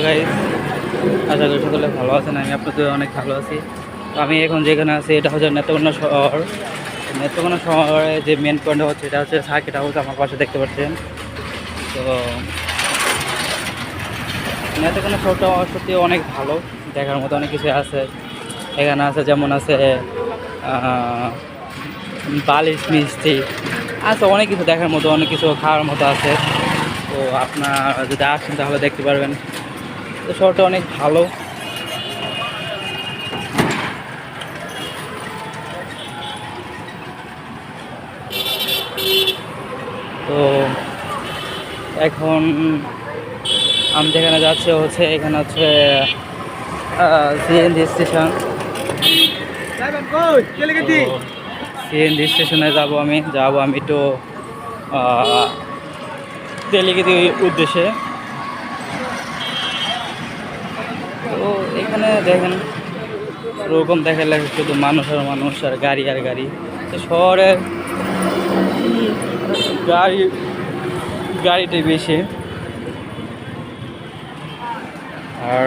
Guys, আশা করি সকলে ভালো আছেন। আমি আপনাদের অনেক ভালো আছি। তো আমি এখন যেখানে আছি এটা হচ্ছে নেত্রকোনা শহর। নেত্রকোনা শহরে যে মেন পয়েন্ট হচ্ছে এটা হচ্ছে সার্কিট হাউস, আমার পাশে দেখতে পাচ্ছেন। তো নেত্রকোনা শহরটা সত্যি অনেক ভালো, দেখার মতো অনেক কিছু আছে। এখানে আছে যেমন আছে বালিশ মিষ্টি আছে, অনেক কিছু দেখার মতো, অনেক কিছু খাওয়ার মতো আছে। তো আপনারা যদি আসেন তাহলে দেখতে পারবেন। তো শহরটা অনেক ভালো। তো এখন আমি যেখানে যাচ্ছি হচ্ছে এখানে হচ্ছে সিএনজি স্টেশন। সিএনজি স্টেশনে যাব আমি একটু তেলিগিরি উদ্দেশ্যে। তো এখানে দেখেন ওরকম দেখালে শুধু মানুষ আর মানুষ আর গাড়ি আর গাড়ি। তো শহরের গাড়িটাই বেশি। আর